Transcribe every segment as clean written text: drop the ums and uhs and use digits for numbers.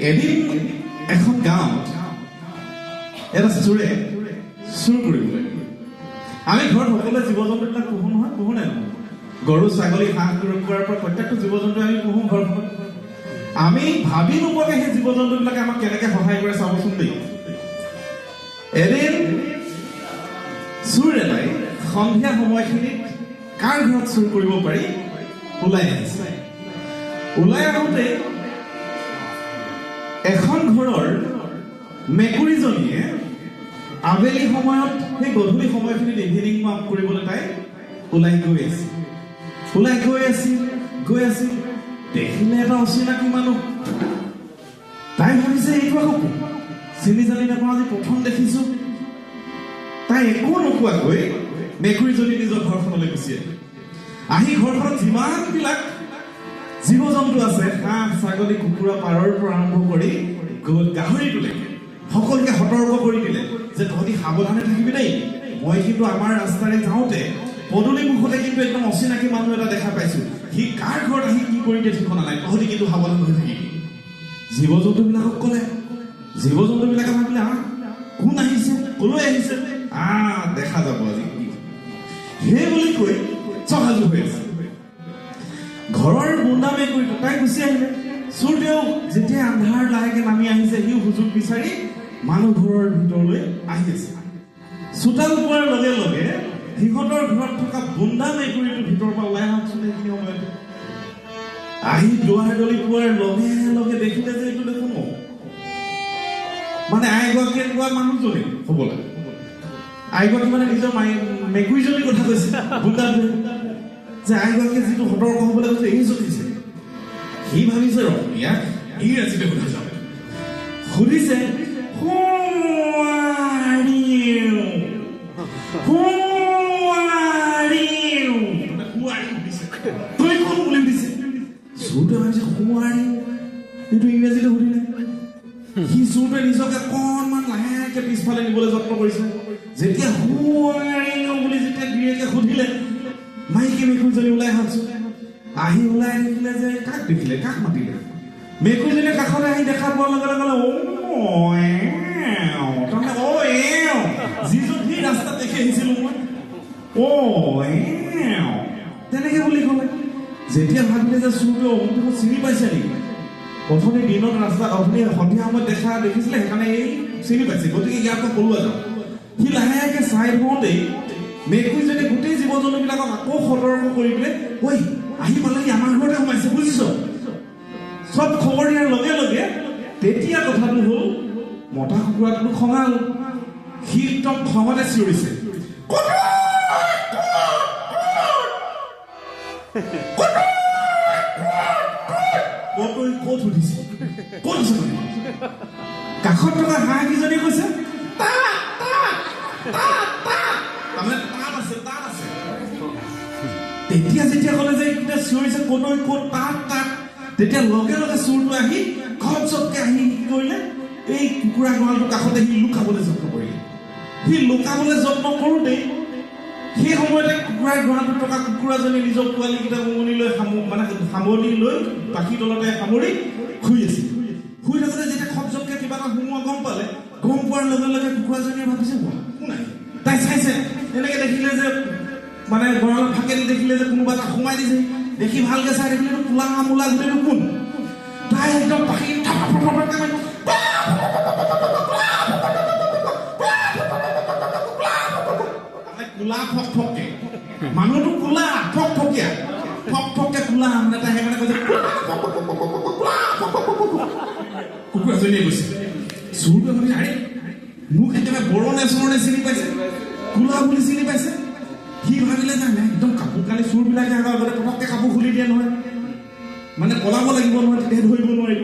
এদিন এখন গাঁৱত এটা চোৰে চুৰ কৰিবলৈ আমি ঘৰত সকলোৱে জীৱ জন্তুবিলাক পোহো নহয়, পোহো নাই গৰু ছাগলী হাঁহ কুকুৰাৰ পৰা প্ৰত্যেকটো জীৱ জন্তু আমি পোহো ঘৰখনত। আমি ভাবি নোপোৱাকে সেই জীৱ জন্তুবিলাকে আমাক কেনেকে সহায় কৰে চাবচোন দেই। এদিন চোৰ এটাই সন্ধিয়া সময়খিনিত কাৰ ঘৰত চুৰ কৰিব পাৰি ওলাই আহিছে। ওলাই আহোঁতে এখন ঘৰৰ মেকুৰীজনীয়ে আবেলি সময়ত সেই গধূলি সময়খিনিত ইভিনিং ৱাক কৰিবলৈ তাই ওলাই গৈ আছিল দেখিলে এটা অচিনাকি মানুহ। তাই ভাবিছে এইটো আকৌ চিনি জানি নাপাওঁ, আজি প্ৰথম দেখিছো। তাই একো নোকোৱাকৈ মেকুৰীজনী নিজৰ ঘৰখনলৈ গুচি আহি ঘৰখনত যিমানবিলাক জীৱ জন্তু আছে, হাঁহ ছাগলী কুকুৰা পাৰৰ পৰা আৰম্ভ কৰি গাহৰিটোলৈকে সকলোকে সতৰ্ক কৰি দিলে যে তহঁতি সাৱধানে থাকিবি দেই। মই কিন্তু আমাৰ ৰাস্তাৰে যাওঁতে পদূলি মুখতে কিন্তু একদম অচিনাকি মানুহ এটা দেখা পাইছো। সি কাৰ ঘৰত আহি কি কৰি দিয়ে ঠিকনা নাই, তহঁতি কিন্তু সাৱধান হৈ থাকিবি। জীৱ জন্তুবিলাকক ক'লে, জীৱ জন্তুবিলাকে ভাবিলে কোন আহিছে, কলৈ আহিছে, দেখা যাব আজি সেই বুলি কৈ চহাজু হৈ আছে। ঘৰৰ বুন্দা মেকুৰীটো তাই গুচি আহিলে। চোৰটোৱেও যেতিয়া আন্ধাৰ লাহেকে নামি আহিছে, সিও সুযোগ বিচাৰি মানুহ ঘৰৰ ভিতৰলৈ আহি আছে। চোতাল পোৱাৰ লগে লগে সিহঁতৰ ঘৰত থকা বুন্দা মেকুৰীটোৰ ভিতৰৰ পৰা ওলাই আহকচোন। সেইখিনি সময়তে আহি দুৱাৰ দলি পোৱাৰ লগে লগে দেখিলে যে এইটো দেখোন মানে আইগৰাকীয়ে কোৱা মানুহজনী হ'বলৈ, আইগৰাকী মানে নিজৰ মেকুৰীজনীৰ কথা কৈছে বুন্দাটোৱে, যে আইগৰাকীয়ে যিটো সতৰ্ক হ'বলৈ কৈছে এই জনিছে। সি ভাবিছে ইংৰাজীতে সুধা যাবে, সুধিছে তই কোন বুলি সুধিছে। চোৰটোৱে ভাবিছে এইটো ইংৰাজীতে সুধিলে। সি চোৰটোৱে নিজকে অকণমান লাহেকে পিছফালে নিবলৈ যত্ন কৰিছে। যেতিয়া বুলি যেতিয়া গিৰিয়েকে সুধিলে, মাইকী মেকুৰীজনী ওলাই আহকচোন। আহি ওলাই দেখিলে যে কাক দেখিলে, কাক মাতিলে। মেকুৰীজনীয়ে কাষলৈ আহি দেখা পোৱাৰ লগে লগে যিজন সেই ৰাস্তাত দেখি আহিছিলো মই তেনেকে বুলি ক'লে। যেতিয়া ভাবিলে যে চোৰটোৱে অমুক চিনি পাইছে নেকি, অথনি দিনত ৰাস্তাত অথনি সন্ধিয়া সময়ত দেখিছিলে, সেইকাৰণে এই চিনি পাইছে, গতিকে ইয়াৰ পৰা পলোৱা যাওঁ। সি লাহেকে চাই থওঁতেই মেকুৰীজনী গোটেই জীৱ জন্তুবিলাকক আকৌ সতৰ্ক কৰি দিলে, ঐ আহি পালেহি আমাৰ ঘৰতে সোমাইছে, বুজিছ। চব খবৰ দিয়াৰ লগে লগে তেতিয়া কথাটো হ'ল মতা কুকুৰাটো খঙাল। সি একদম খঙতে চিঞৰিছে, ক'ত সুধিছে, ক'ত আছে কাষত থকা হাঁহ কেইজনী কৈছে তাত আছে। তেতিয়া যেতিয়া ক'লে যে চিঞৰিছে ক'ত তাত, তেতিয়া লগে লগে চোৰটো আহি ঘৰত চবকে আহি কি কৰিলে, এই কুকুৰা গঁৰালটোৰ কাষতে সি লুকাবলৈ যত্ন কৰিলে। সি লুকাবলৈ যত্ন কৰোঁতেই সেই সময়তে কুকুৰাৰ গঁৰালটোত থকা কুকুৰাজনী নিজৰ পোৱালীকেইটা উমনি লৈ সামৰণি লৈ পাখি তলতে সামৰি শুই আছিল। শুই থাকোঁতে যেতিয়া খপজপকে কিবা এটা সোমোৱা গম পালে, গম পোৱাৰ লগে লগে কুকুৰাজনীয়ে ভাবিছে কোন আহি। তাই চাইছে, এনেকে দেখিলে যে মানে গঁৰালত ফাঁকেদি দেখিলে যে কোনোবা এটা সোমাই দিছে। দেখি ভালকে চাই দেখিলে কোলা মোলা গোটেইটো কোন। তাই একদম পাখি কোলা ফকফকে, মানুহটো কোলা ফকফকীয়া কোলা মানে তাই সেইকাৰণে কৈছে কুকুৰাজনীয়ে কৈছে। চোৰটোৱে ভাবিছে মোক একেবাৰে বৰণে চৰণে চিনি পাইছে, কোলা বুলি চিনি পাইছে। সি ভাবিলে যে একদম কাপোৰ কালি চোৰবিলাকে আগতে পটককে কাপোৰ খুলি দিয়ে নহয়, মানে পলাব লাগিব নহয়, তেতিয়া ধৰিব নোৱাৰিব।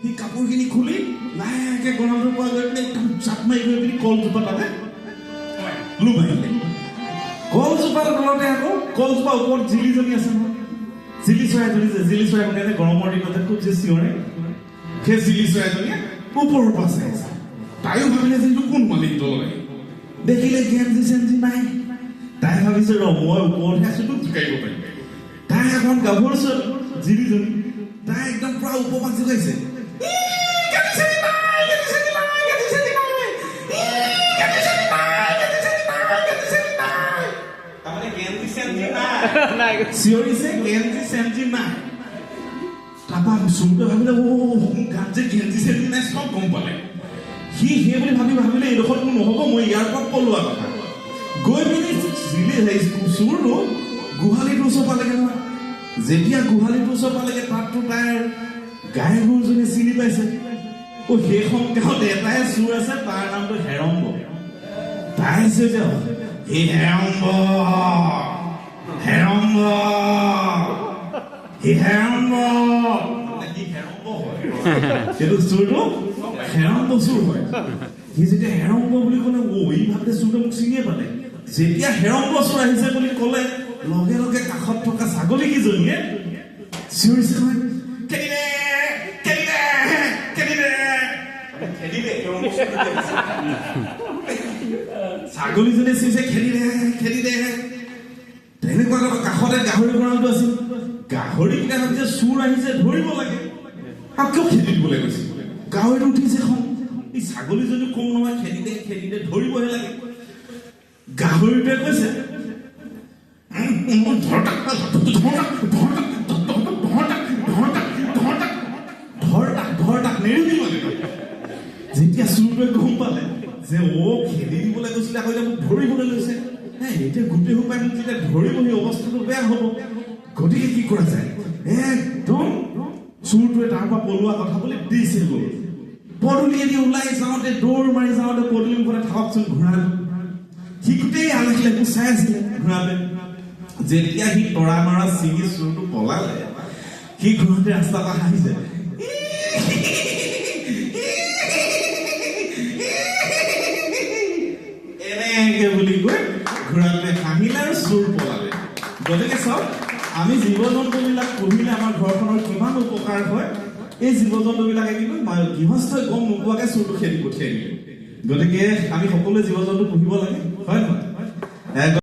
সি কাপোৰখিনি খুলি লাহেকে গঁৰালটোৰ পৰা গৈ পিনে একদম চাপ মাৰি গৈ পিনি কলজোপা তাতে লোভ আহিলে। কলজোপাৰ তলতে আকৌ কলজোপা ওপৰত জিলিজনী আছে নহয়, জিলি চৰাইজনী যে জিলি চৰাই মানে গৰমৰ দিনতে খুব যে চিঞৰে, সেই জিলি চৰাইজনীয়ে ওপৰৰ পৰা চাই আছে। তাইও ভাবিলে যে এইটো কোন মালিক তললৈ দেখিলে গেঞ্জি চেঞ্জি নাই। তাই ভাবিছে মই ওপৰতহে আছো, তোক জোকাৰিব পাৰিম। তাই এখন গাভৰু ছোৱালী জিলিজনী, তাই একদম পুৰা উপবাস জোকাইছে, চিঞৰিছে গেঞ্জি চেঞ্জি নাই তাৰপৰা চুৰটোৱে ভাবিলে গাত যে গেঞ্জি চেঞ্জি নাই চব গম পালে সি সেই বুলি ভাবিলে এইডোখৰত মোৰ নহ'ব মই ইয়াৰ পৰা পলোৱা কথা গৈ পিনি চুৰটো গোহালিটোৰ ওচৰ পালেগে নহয় যেতিয়া গোহালিটোৰ ওচৰ পালেগে তাততো তাইৰ গাই গৰুজনী চিনি পাইছে সেইখন গাঁৱত এটাই চুৰ আছে তাৰ নামটো হেৰম্ব তাই যে এই হেৰম্ব হেৰম্ব এই হেৰম্ব সি হেৰম্ব হয় সেইটো চুৰটো হেৰম্ব চুৰ হয় সি যেতিয়া হেৰম্ব বুলি ক'লে ই ভাবে চুৰটো মোক চিনিয়ে পালে যেতিয়া হেৰম্ব চুৰ আহিছে বুলি ক'লে লগে লগে কাষত থকা ছাগলী কেইজনীয়ে চিঞৰিছে নহয় ছাগলীজনী চিঞৰিছে খেদি দে তেনেকুৱা কাষতে গাহৰি গঁৰালটো আছিল গাহৰি কেইটা ভাবিছে চুৰ আহিছে ধৰিব লাগে আৰু কিয় খেদি দিবলৈ কৈছে গাহৰিটো উঠিছে খং এই ছাগলীজনী কম নহয় খেদি দে ধৰিবহে লাগে গাহৰিটোৱে কৈছে যেতিয়া চুৰটোৱে গম পালে যে খেদি দিবলৈ গৈছিলে আকৌ মোক ধৰিবলৈ লৈছে এতিয়া গোটেই সোপাই মোক যেতিয়া ধৰিবহি অৱস্থাটো বেয়া হ'ব গতিকে কি কৰা যায় একদম চুৰটোৱে তাৰ পৰা পলোৱা কথা বুলি দিছিল পদূলিয়েদি ওলাই যাওঁতে দৌৰ মাৰি যাওঁতে পদূলিৰ ওপৰতে থাককচোন ঘূৰালে সি গোটেই আলহীলাকো চাই আছিলে ঘূৰালে যেতিয়া সি তৰা মাৰা ছিঙি চুৰটো পলালে সি ঘূৰাতে ৰাস্তা পৰা হাঁহিছে এনেকে বুলি কৈ ঘূৰালে হাঁহিলে আৰু চুৰ পলালে গতিকে চাওক আমি জীৱ জন্তুবিলাক পুহিলে আমাৰ ঘৰখনৰ কিমান উপকাৰ হয় এই জীৱ জন্তুবিলাকে কিন্তু গৃহস্থই গম নোপোৱাকে চুৰটো খেদি পঠিয়াই দিলে গতিকে আমি সকলোৱে জীৱ জন্তু পুহিব লাগে হয় নহয়